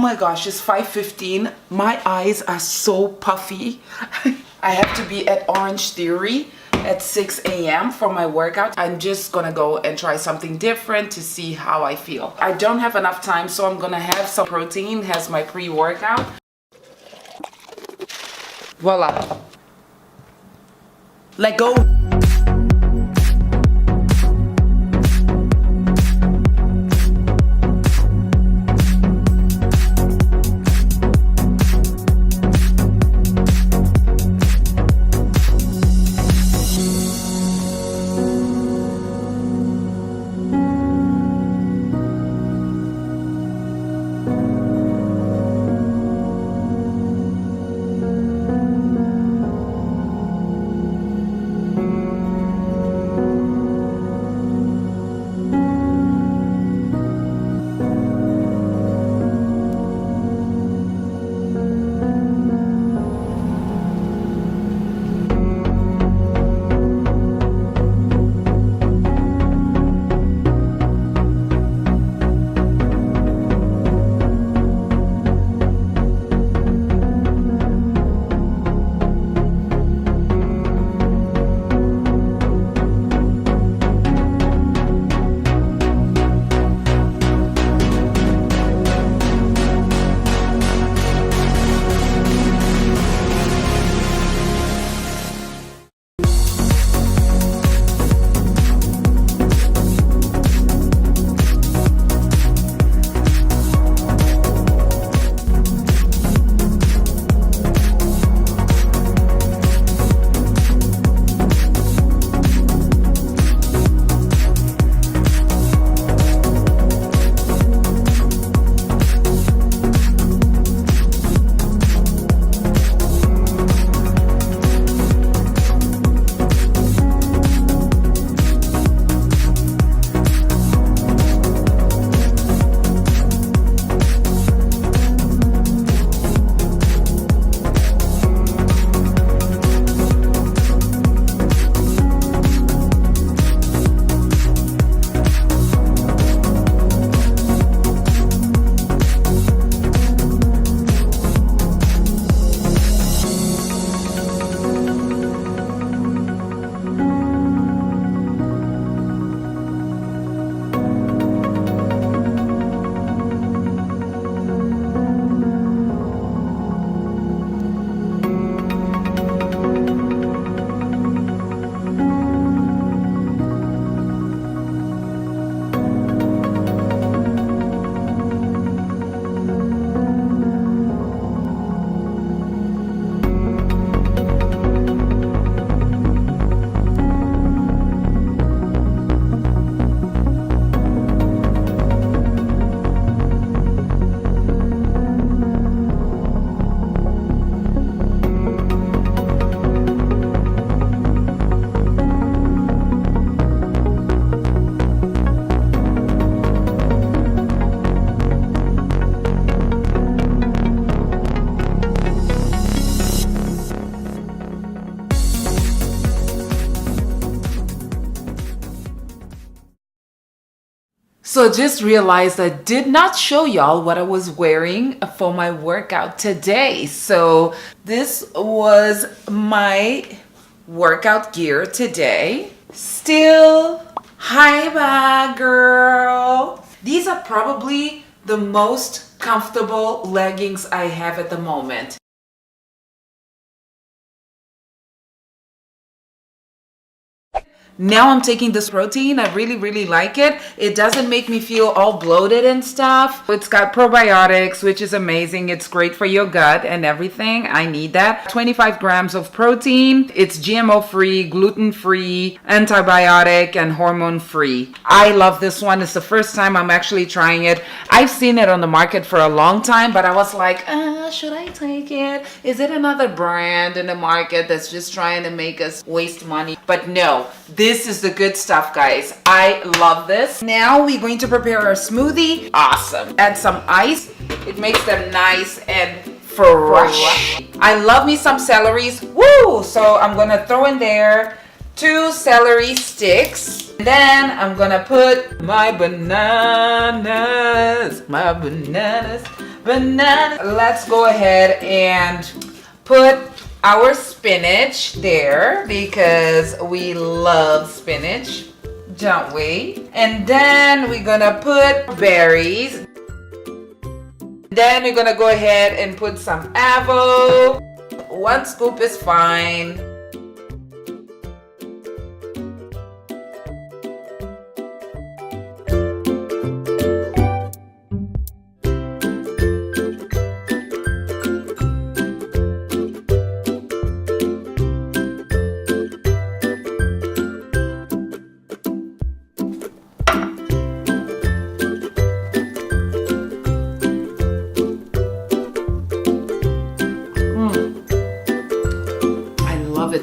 my gosh, it's 5:15. My eyes are so puffy. I have to be at Orangetheory at 6 a.m. for my workout. I'm just gonna go and try something different to see how I feel. I don't have enough time, so I'm gonna have some protein as my pre-workout. Voila. Let go. So just realized I did not show y'all what I was wearing for my workout today. So this was my workout gear today. Still, hi bye girl. These are probably the most comfortable leggings I have at the moment. Now I'm taking this protein. I really like it. It doesn't make me feel all bloated and stuff. It's got probiotics, which is amazing. It's great for your gut and everything. I need that. 25 grams of protein. It's GMO free, gluten free, antibiotic and hormone free. I love this one. It's the first time I'm actually trying it. I've seen it on the market for a long time, but I was like, should I take it? Is it another brand in the market that's just trying to make us waste money? But no, this is the good stuff, guys. I love this. Now we're going to prepare our smoothie. Awesome. Add some ice. It makes them nice and fresh. I love me some celeries. Woo! So I'm gonna throw in there 2 celery sticks. Then I'm gonna put my bananas, Banana. Let's go ahead and put our spinach there because we love spinach, don't we? And then we're gonna put berries. Then we're gonna go ahead and put some avo. 1 scoop is fine.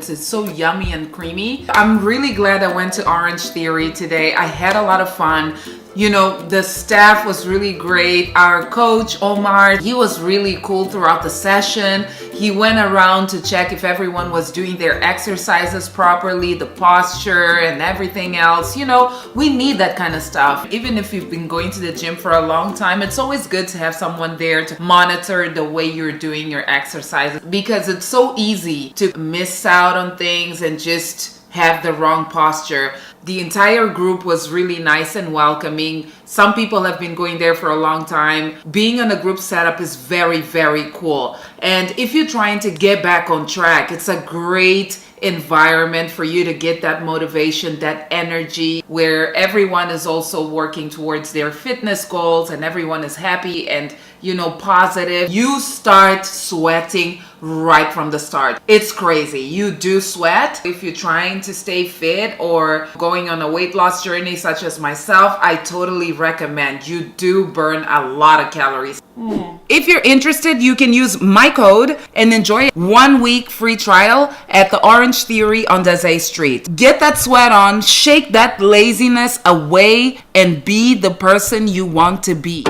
It's so yummy and creamy. I'm really glad I went to Orangetheory today. I had a lot of fun. You know, the staff was really great. Our coach, Omar, he was really cool throughout the session. He went around to check if everyone was doing their exercises properly, the posture and everything else. You know, we need that kind of stuff. Even if you've been going to the gym for a long time, it's always good to have someone there to monitor the way you're doing your exercises, because it's so easy to miss out on things and just have the wrong posture. The entire group was really nice and welcoming. Some people have been going there for a long time. Being on a group setup is very, very cool. And if you're trying to get back on track, it's a great environment for you to get that motivation, that energy, where everyone is also working towards their fitness goals and everyone is happy and, you know, positive. You start sweating right from the start. It's crazy. You do sweat. If you're trying to stay fit or going on a weight loss journey such as myself, I totally recommend. You do burn a lot of calories. If you're interested, you can use my code and enjoy a 1-week free trial at the Orangetheory on Dazé St. Get that sweat on, shake that laziness away, and be the person you want to be.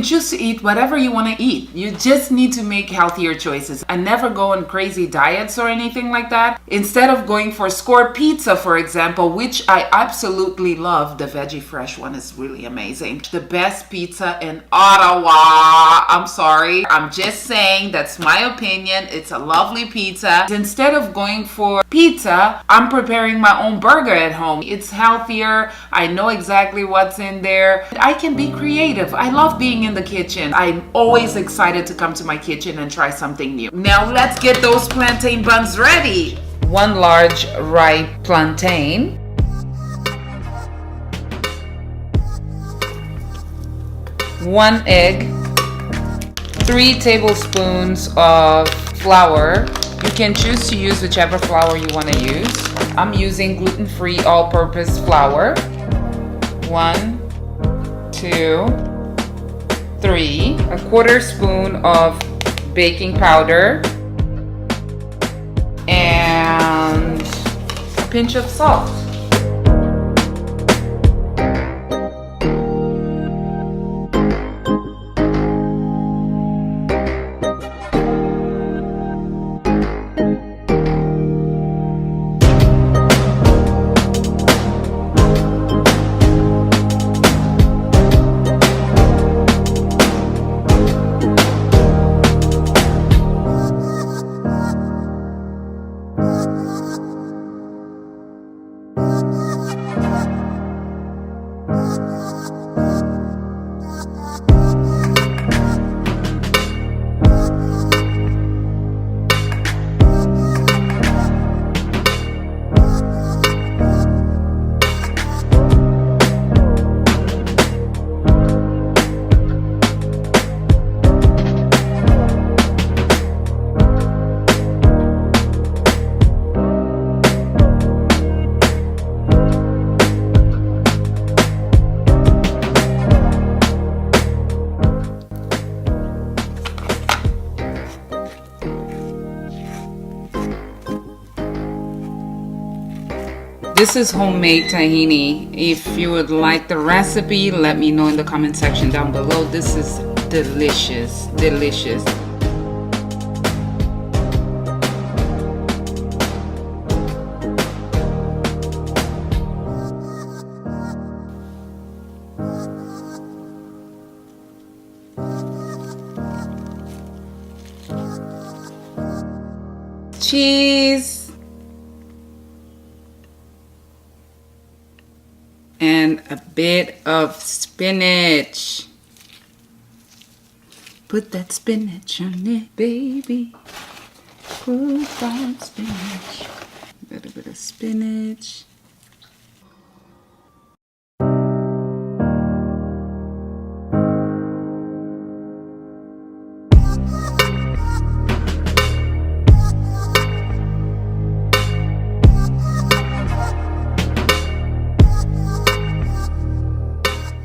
choose to eat whatever you want to eat. You just need to make healthier choices. I never go on crazy diets or anything like that. Instead of going for score pizza, for example, which I absolutely love, the veggie fresh one is really amazing. The best pizza in Ottawa. I'm sorry. I'm just saying, that's my opinion. It's a lovely pizza. Instead of going for pizza, I'm preparing my own burger at home. It's healthier. I know exactly what's in there. I can be creative. I love being in the kitchen. I'm always excited to come to my kitchen and try something new. Now let's get those plantain buns ready. 1 large ripe plantain. 1 egg. 3 tablespoons of flour. You can choose to use whichever flour you want to use. I'm using gluten-free all-purpose flour. 1, 2, 3. 1/4 spoon of baking powder. And a pinch of salt. This is homemade tahini. If you would like the recipe, let me know in the comment section down below. This is delicious, delicious. Cheese. And a bit of spinach. Put that spinach on it, baby. Put that spinach. A little bit of spinach.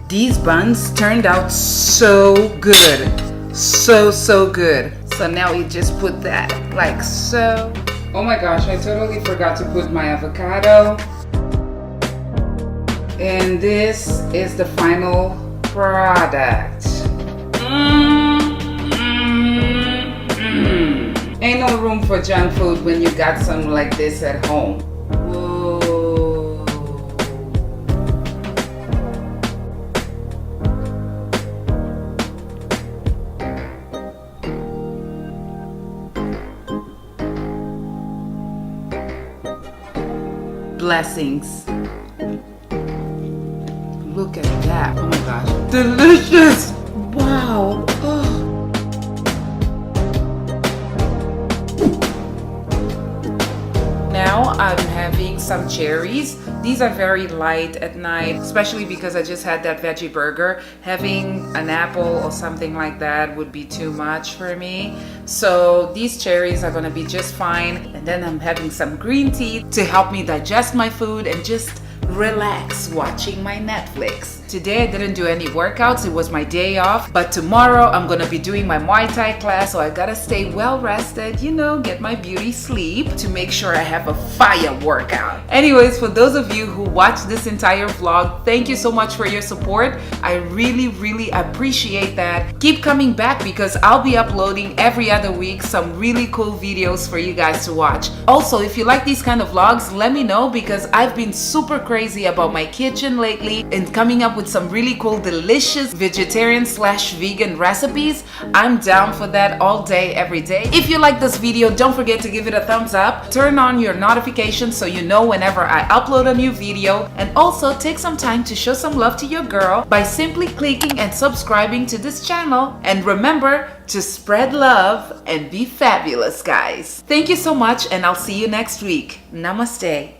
These buns turned out so good. So good. So now we just put that like so. Oh my gosh, I totally forgot to put my avocado. And this is the final product. Ain't no room for junk food when you got something like this at home. Blessings. Look at that. Oh my gosh. Delicious. Wow. Oh. Now I'm having some cherries. These are very light at night, especially because I just had that veggie burger. Having an apple or something like that would be too much for me. So these cherries are gonna be just fine. And then I'm having some green tea to help me digest my food and just relax watching my Netflix. Today I didn't do any workouts, it was my day off, but tomorrow I'm gonna be doing my Muay Thai class, so I gotta stay well rested, you know, get my beauty sleep to make sure I have a fire workout. Anyways, for those of you who watched this entire vlog, thank you so much for your support. I really appreciate that. Keep coming back because I'll be uploading every other week some really cool videos for you guys to watch. Also, if you like these kind of vlogs, let me know because I've been super crazy about my kitchen lately and coming up with some really cool, delicious vegetarian/vegan recipes. I'm down for that all day, every day. If you like this video, don't forget to give it a thumbs up. Turn on your notifications so you know whenever I upload a new video. And also take some time to show some love to your girl by simply clicking and subscribing to this channel. And remember to spread love and be fabulous, guys. Thank you so much, and I'll see you next week. Namaste.